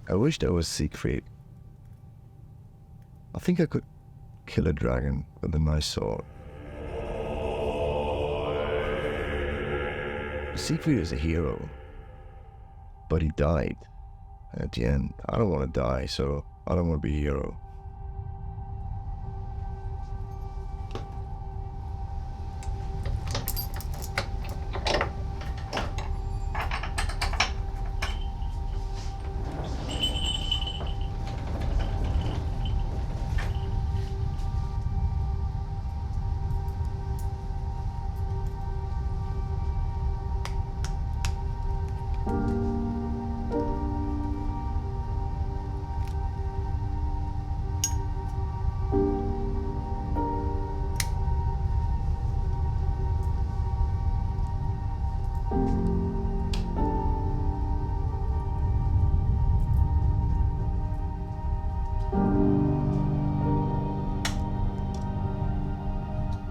I wished I was Siegfried. I think I could kill a dragon with a nice sword. Siegfried is a hero, but he died at the end. I don't want to die, so I don't want to be a hero.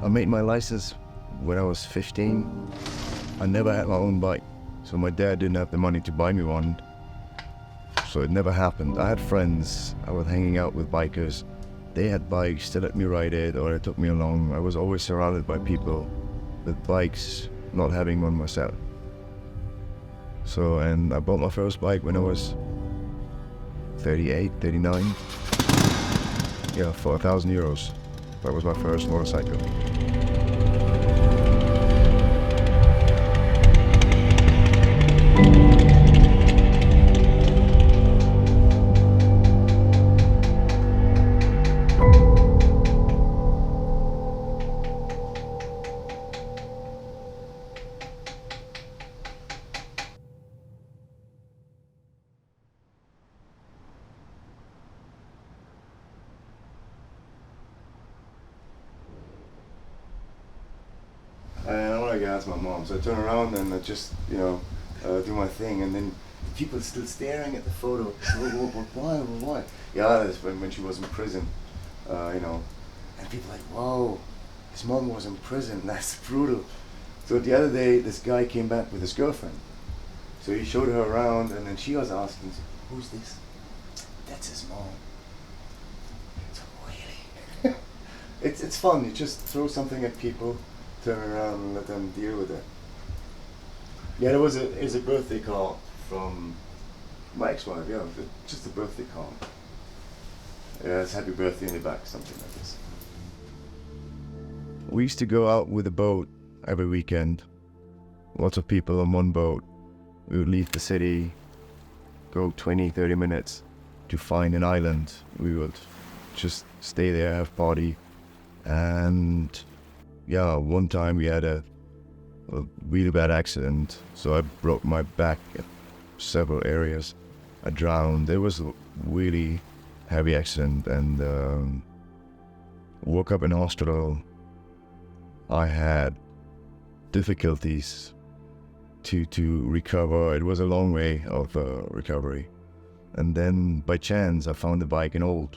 I made my license when I was 15. I never had my own bike, so my dad didn't have the money to buy me one. So it never happened. I had friends, I was hanging out with bikers. They had bikes, they let me ride it, or they took me along. I was always surrounded by people with bikes, not having one myself. So, and I bought my first bike when I was 38, 39. Yeah, for 1,000 euros. That was my first motorcycle. And I want to ask my mom, so I turn around and I just, do my thing, and then people still staring at the photo. Why? Yeah, that's when she was in prison, and people like, whoa, his mom was in prison, that's brutal. So the other day, this guy came back with his girlfriend. So he showed her around, and then she was asking, who's this? That's his mom. So really? It's fun, you just throw something at people, turn around and let them deal with it. Yeah, there was a birthday card from my ex-wife, yeah, just a birthday card. Yeah, it's happy birthday in the back, something like this. We used to go out with a boat every weekend. Lots of people on one boat. We would leave the city, go 20, 30 minutes to find an island. We would just stay there, have party. And yeah, one time we had a really bad accident, so I broke my back in several areas. I drowned. It was a really heavy accident, and woke up in hospital. I had difficulties to recover. It was a long way of recovery. And then by chance I found a bike, an old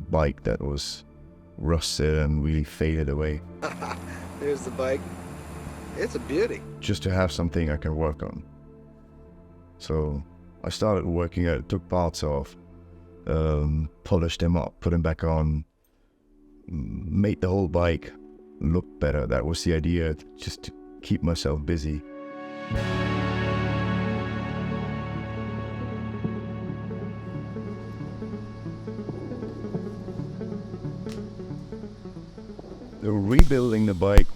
bike that was rusted and really faded away. There's the bike. It's a beauty. Just to have something I can work on. So I started working at it, took parts off, polished them up, put them back on, made the whole bike look better. That was the idea, just to keep myself busy. Rebuilding the bike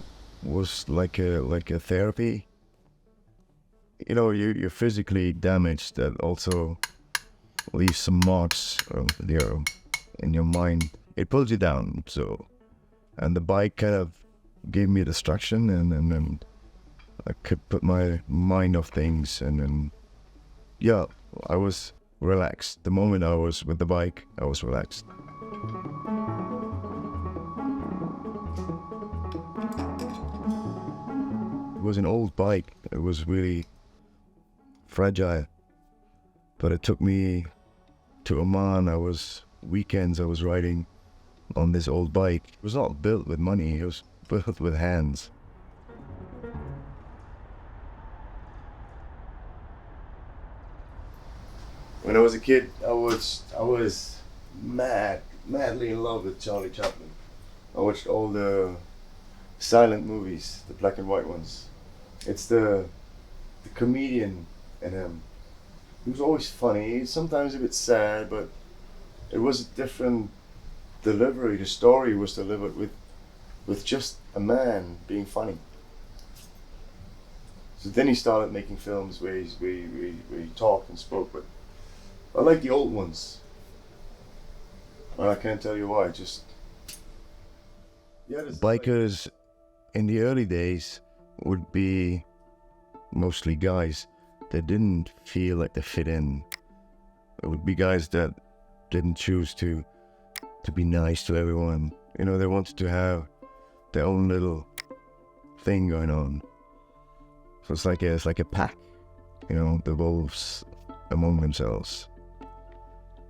was like a therapy. You're physically damaged, that also leaves some marks there in your mind. It pulls you down, and the bike kind of gave me distraction, and then I could put my mind off things, and then I was relaxed. The moment I was with the bike, I was relaxed. It was an old bike. It was really fragile, but it took me to Oman. Weekends I was riding on this old bike. It was not built with money, it was built with hands. When I was a kid, I was madly in love with Charlie Chaplin. I watched all the silent movies, the black and white ones. It's the comedian in him. He was always funny, sometimes a bit sad, but it was a different delivery. The story was delivered with just a man being funny. So then he started making films where he talked and spoke, but I like the old ones. Well, I can't tell you why, just... Bikers in the early days would be mostly guys that didn't feel like they fit in. It would be guys that didn't choose to be nice to everyone. You know, they wanted to have their own little thing going on. So it's like a pack, you know, the wolves among themselves.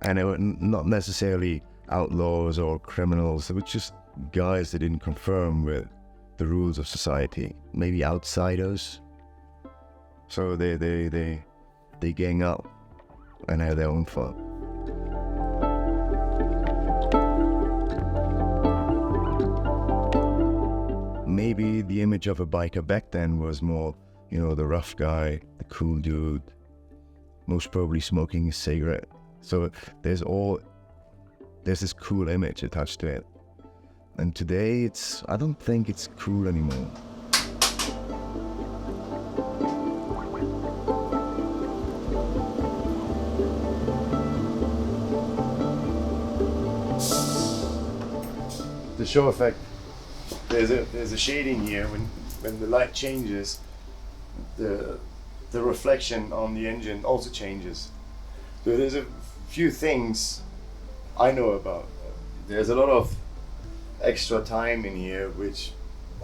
And they were not necessarily outlaws or criminals. They were just guys that didn't conform with the rules of society. Maybe outsiders. So they gang up and have their own fun. Maybe the image of a biker back then was more, you know, the rough guy, the cool dude, most probably smoking a cigarette. So there's this cool image attached to it. And today I don't think it's cool anymore. The show effect, there's a shading here. When the light changes, the reflection on the engine also changes. So there's a few things I know about. There's a lot of extra time in here which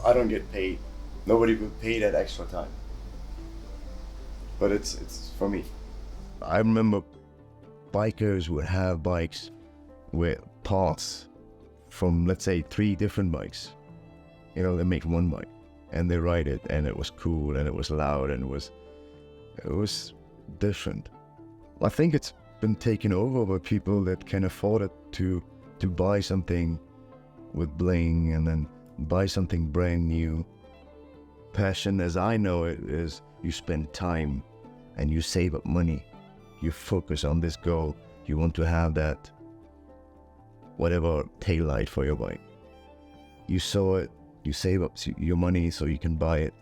I don't get paid. Nobody would pay that extra time. But it's for me. I remember bikers would have bikes with parts from, let's say, 3 different bikes. You know, they make one bike and they ride it, and it was cool and it was loud and it was different. I think it's been taken over by people that can afford it to buy something with bling and then buy something brand new. Passion, as I know it, is you spend time and you save up money. You focus on this goal. You want to have that whatever taillight for your bike. You saw it, you save up your money so you can buy it,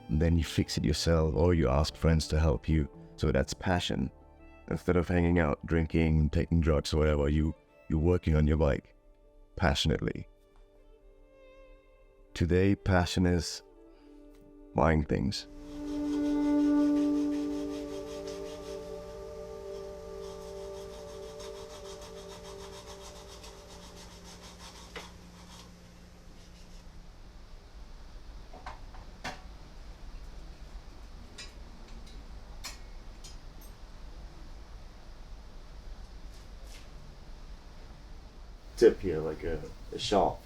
and then you fix it yourself or you ask friends to help you. So that's passion. Instead of hanging out, drinking, taking drugs or whatever, you're working on your bike passionately. Today, passion is buying things. Tip here, like a sharp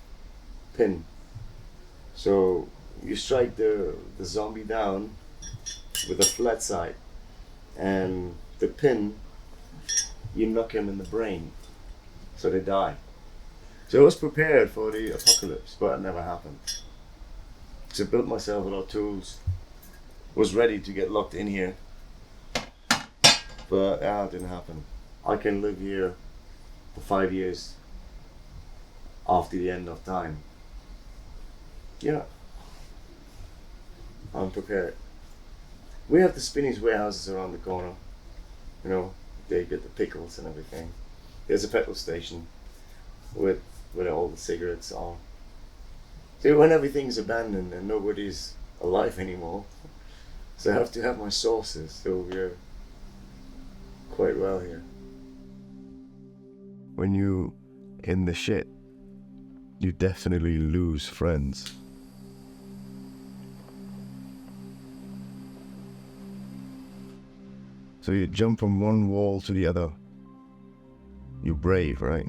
pin. So you strike the zombie down with a flat side, and the pin, you knock him in the brain, so they die. So I was prepared for the apocalypse, but it never happened. So I built myself a lot of tools, was ready to get locked in here, but it didn't happen. I can live here for 5 years after the end of time. Yeah, I'm prepared. We have the Spinneys warehouses around the corner. You know, they get the pickles and everything. There's a petrol station with where all the cigarettes are. So when everything's abandoned and nobody's alive anymore, so I have to have my sources. So we're quite well here. When you in the shit, you definitely lose friends. So you jump from one wall to the other. You're brave, right?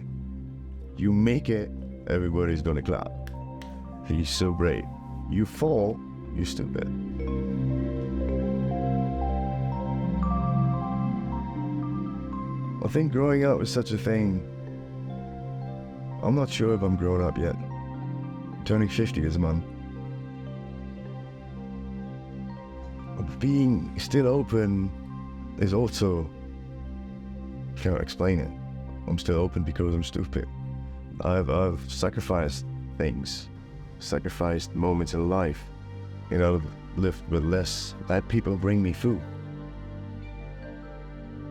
You make it, everybody's gonna clap. He's so brave. You fall, you're stupid. I think growing up is such a thing. I'm not sure if I'm grown up yet. Turning 50 this month. Being still open is also, can't explain it. I'm still open because I'm stupid. I've sacrificed things, sacrificed moments in life. You know, lived with less. Let people bring me food.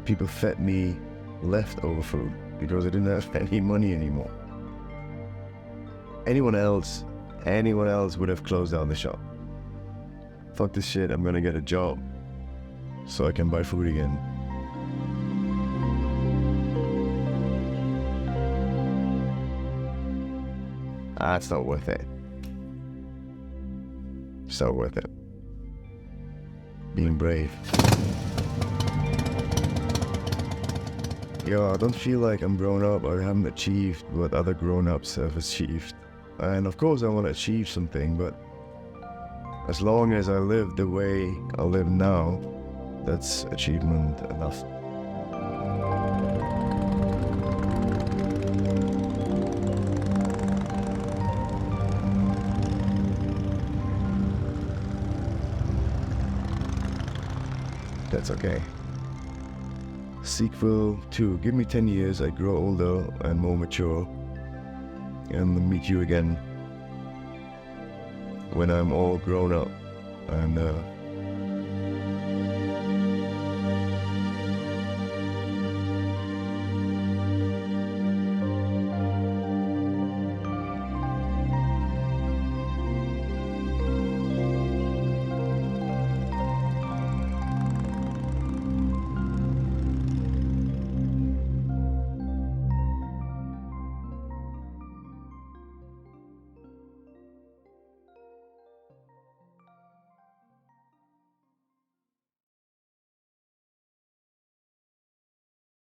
People fed me leftover food because I didn't have any money anymore. Anyone else would have closed down the shop. Fuck this shit, I'm gonna get a job so I can buy food again. It's not worth it. It's not worth it. Being brave. Yo, I don't feel like I'm grown up or I haven't achieved what other grown-ups have achieved. And of course I want to achieve something, but as long as I live the way I live now, that's achievement enough. That's okay. Sequel 2. Give me 10 years, I grow older and more mature, and meet you again when I'm all grown up and